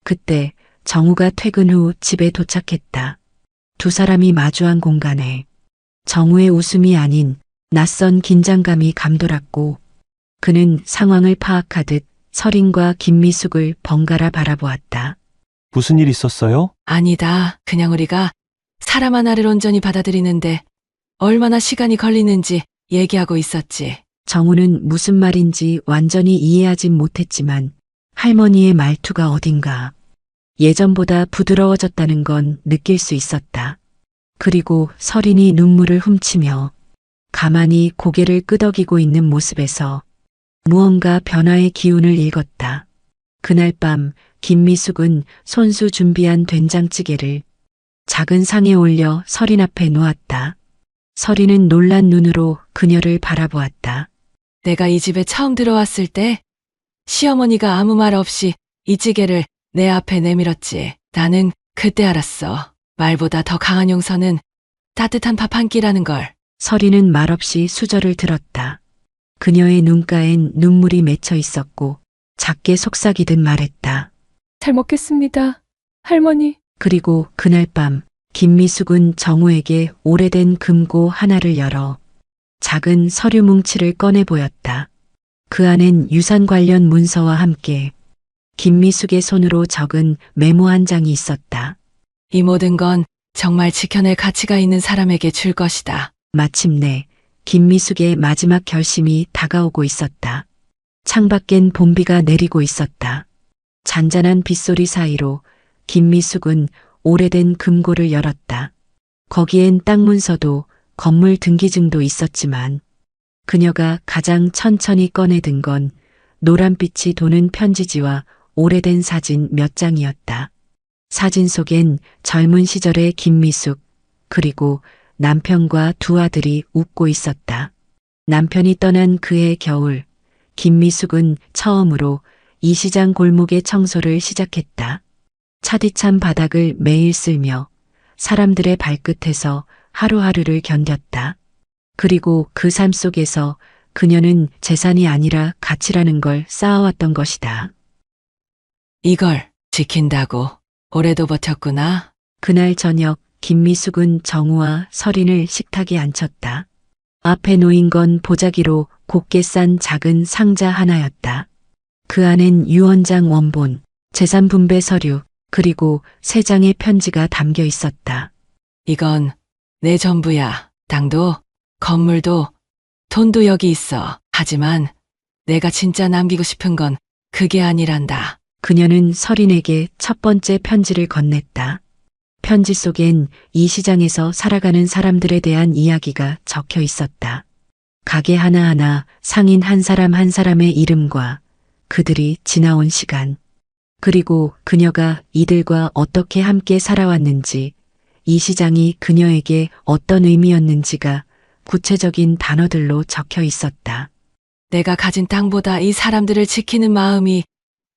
그때 정우가 퇴근 후 집에 도착했다. 두 사람이 마주한 공간에 정우의 웃음이 아닌 낯선 긴장감이 감돌았고 그는 상황을 파악하듯 서린과 김미숙을 번갈아 바라보았다. 무슨 일 있었어요? 아니다. 그냥 우리가 사람 하나를 온전히 받아들이는데 얼마나 시간이 걸리는지 얘기하고 있었지. 정우는 무슨 말인지 완전히 이해하진 못했지만 할머니의 말투가 어딘가 예전보다 부드러워졌다는 건 느낄 수 있었다. 그리고 서린이 눈물을 훔치며 가만히 고개를 끄덕이고 있는 모습에서 무언가 변화의 기운을 읽었다. 그날 밤 김미숙은 손수 준비한 된장찌개를 작은 상에 올려 서린 앞에 놓았다. 서린은 놀란 눈으로 그녀를 바라보았다. 내가 이 집에 처음 들어왔을 때 시어머니가 아무 말 없이 이 찌개를 내 앞에 내밀었지. 나는 그때 알았어. 말보다 더 강한 용서는 따뜻한 밥 한 끼라는 걸. 서린은 말없이 수저를 들었다. 그녀의 눈가엔 눈물이 맺혀 있었고 작게 속삭이듯 말했다. 잘 먹겠습니다. 할머니. 그리고 그날 밤 김미숙은 정우에게 오래된 금고 하나를 열어 작은 서류 뭉치를 꺼내 보였다. 그 안엔 유산 관련 문서와 함께 김미숙의 손으로 적은 메모 한 장이 있었다. 이 모든 건 정말 지켜낼 가치가 있는 사람에게 줄 것이다. 마침내 김미숙의 마지막 결심이 다가오고 있었다. 창밖엔 봄비가 내리고 있었다. 잔잔한 빗소리 사이로 김미숙은 오래된 금고를 열었다. 거기엔 땅 문서도 건물 등기증도 있었지만 그녀가 가장 천천히 꺼내든 건 노란빛이 도는 편지지와 오래된 사진 몇 장이었다. 사진 속엔 젊은 시절의 김미숙, 그리고 남편과 두 아들이 웃고 있었다. 남편이 떠난 그해 겨울, 김미숙은 처음으로 이 시장 골목의 청소를 시작했다. 차디찬 바닥을 매일 쓸며 사람들의 발끝에서 하루하루를 견뎠다. 그리고 그 삶 속에서 그녀는 재산이 아니라 가치라는 걸 쌓아왔던 것이다. 이걸 지킨다고 올해도 버텼구나. 그날 저녁 김미숙은 정우와 서린을 식탁에 앉혔다. 앞에 놓인 건 보자기로 곱게 싼 작은 상자 하나였다. 그 안엔 유언장 원본, 재산 분배 서류, 그리고 3장의 편지가 담겨 있었다. 이건 내 전부야. 땅도, 건물도, 돈도 여기 있어. 하지만 내가 진짜 남기고 싶은 건 그게 아니란다. 그녀는 서린에게 첫 번째 편지를 건넸다. 편지 속엔 이 시장에서 살아가는 사람들에 대한 이야기가 적혀 있었다. 가게 하나하나 상인 한 사람 한 사람의 이름과 그들이 지나온 시간, 그리고 그녀가 이들과 어떻게 함께 살아왔는지, 이 시장이 그녀에게 어떤 의미였는지가 구체적인 단어들로 적혀 있었다. 내가 가진 땅보다 이 사람들을 지키는 마음이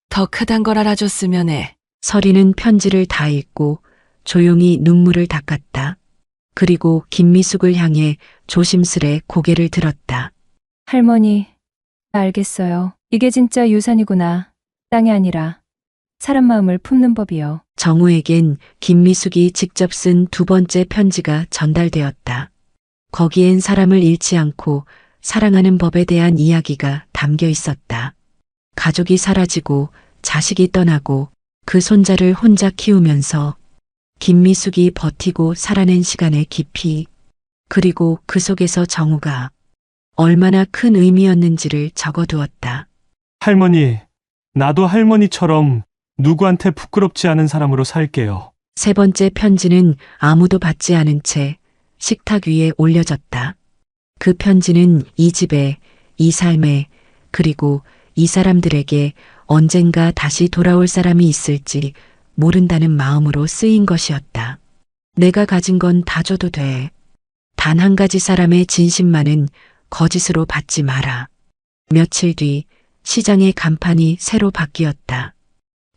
더 크단 걸 알아줬으면 해. 서리는 편지를 다 읽고 조용히 눈물을 닦았다. 그리고 김미숙을 향해 조심스레 고개를 들었다. 할머니, 알겠어요. 이게 진짜 유산이구나. 땅이 아니라 사람 마음을 품는 법이요. 정우에겐 김미숙이 직접 쓴 두 번째 편지가 전달되었다. 거기엔 사람을 잃지 않고 사랑하는 법에 대한 이야기가 담겨 있었다. 가족이 사라지고 자식이 떠나고 그 손자를 혼자 키우면서 김미숙이 버티고 살아낸 시간의 깊이, 그리고 그 속에서 정우가 얼마나 큰 의미였는지를 적어두었다. 할머니, 나도 할머니처럼 누구한테 부끄럽지 않은 사람으로 살게요. 세 번째 편지는 아무도 받지 않은 채 식탁 위에 올려졌다. 그 편지는 이 집에, 이 삶에, 그리고 이 사람들에게 언젠가 다시 돌아올 사람이 있을지 모른다는 마음으로 쓰인 것이었다. 내가 가진 건 다 줘도 돼. 단 한 가지 사람의 진심만은 거짓으로 받지 마라. 며칠 뒤 시장의 간판이 새로 바뀌었다.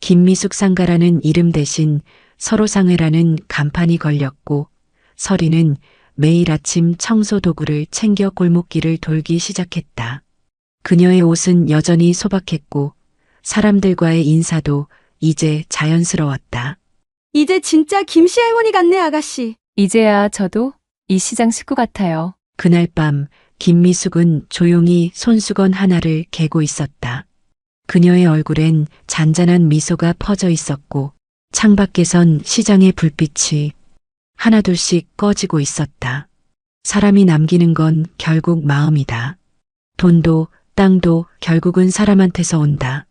김미숙 상가라는 이름 대신 서로상회라는 간판이 걸렸고, 서리는 매일 아침 청소 도구를 챙겨 골목길을 돌기 시작했다. 그녀의 옷은 여전히 소박했고 사람들과의 인사도 이제 자연스러웠다. 이제 진짜 김씨 할머니 같네, 아가씨. 이제야 저도 이 시장 식구 같아요. 그날 밤 김미숙은 조용히 손수건 하나를 개고 있었다. 그녀의 얼굴엔 잔잔한 미소가 퍼져 있었고 창밖에선 시장의 불빛이 하나둘씩 꺼지고 있었다. 사람이 남기는 건 결국 마음이다. 돈도 땅도 결국은 사람한테서 온다.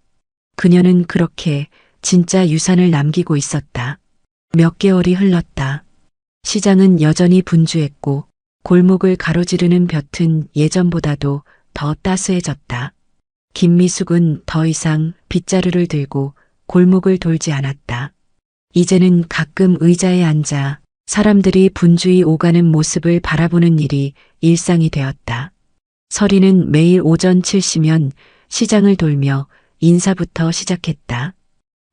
그녀는 그렇게 진짜 유산을 남기고 있었다. 몇 개월이 흘렀다. 시장은 여전히 분주했고 골목을 가로지르는 볕은 예전보다도 더 따스해졌다. 김미숙은 더 이상 빗자루를 들고 골목을 돌지 않았다. 이제는 가끔 의자에 앉아 사람들이 분주히 오가는 모습을 바라보는 일이 일상이 되었다. 서리는 매일 오전 7시면 시장을 돌며 인사부터 시작했다.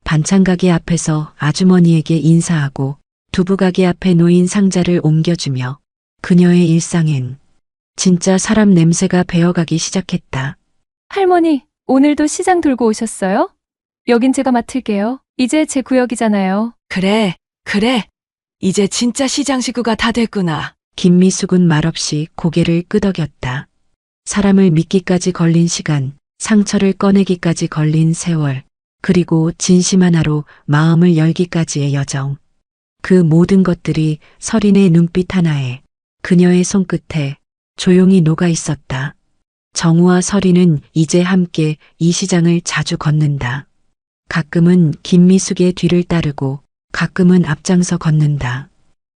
반찬가게 앞에서 아주머니에게 인사하고 두부가게 앞에 놓인 상자를 옮겨주며 그녀의 일상엔 진짜 사람 냄새가 배어가기 시작했다. 할머니, 오늘도 시장 돌고 오셨어요? 여긴 제가 맡을게요. 이제 제 구역이잖아요. 그래. 이제 진짜 시장 식구가 다 됐구나. 김미숙은 말없이 고개를 끄덕였다. 사람을 믿기까지 걸린 시간, 상처를 꺼내기까지 걸린 세월, 그리고 진심 하나로 마음을 열기까지의 여정. 그 모든 것들이 서린의 눈빛 하나에, 그녀의 손끝에 조용히 녹아 있었다. 정우와 서린은 이제 함께 이 시장을 자주 걷는다. 가끔은 김미숙의 뒤를 따르고 가끔은 앞장서 걷는다.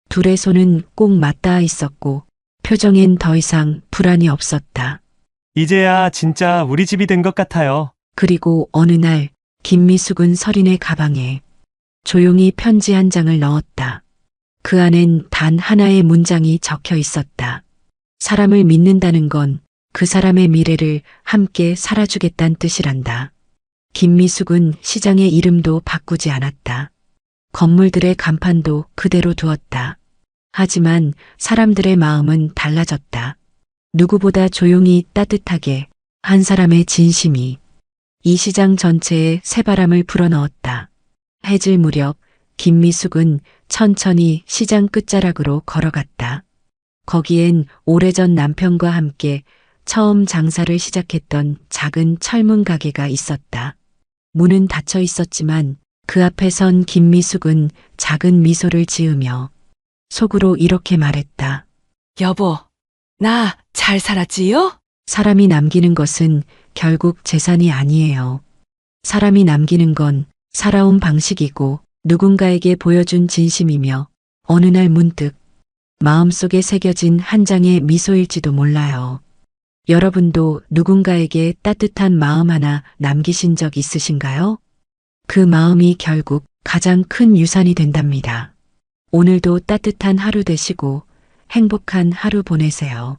둘의 손은 꼭 맞닿아 있었고 표정엔 더 이상 불안이 없었다. 이제야 진짜 우리 집이 된 것 같아요. 그리고 어느 날 김미숙은 서린의 가방에 조용히 편지 한 장을 넣었다. 그 안엔 단 하나의 문장이 적혀 있었다. 사람을 믿는다는 건 그 사람의 미래를 함께 살아주겠다는 뜻이란다. 김미숙은 시장의 이름도 바꾸지 않았다. 건물들의 간판도 그대로 두었다. 하지만 사람들의 마음은 달라졌다. 누구보다 조용히 따뜻하게 한 사람의 진심이 이 시장 전체에 새바람을 불어넣었다. 해질 무렵 김미숙은 천천히 시장 끝자락으로 걸어갔다. 거기엔 오래전 남편과 함께 처음 장사를 시작했던 작은 철문 가게가 있었다. 문은 닫혀 있었지만 그 앞에 선 김미숙은 작은 미소를 지으며 속으로 이렇게 말했다. 여보, 나 잘 살았지요? 사람이 남기는 것은 결국 재산이 아니에요. 사람이 남기는 건 살아온 방식이고 누군가에게 보여준 진심이며 어느 날 문득 마음속에 새겨진 한 장의 미소일지도 몰라요. 여러분도 누군가에게 따뜻한 마음 하나 남기신 적 있으신가요? 그 마음이 결국 가장 큰 유산이 된답니다. 오늘도 따뜻한 하루 되시고 행복한 하루 보내세요.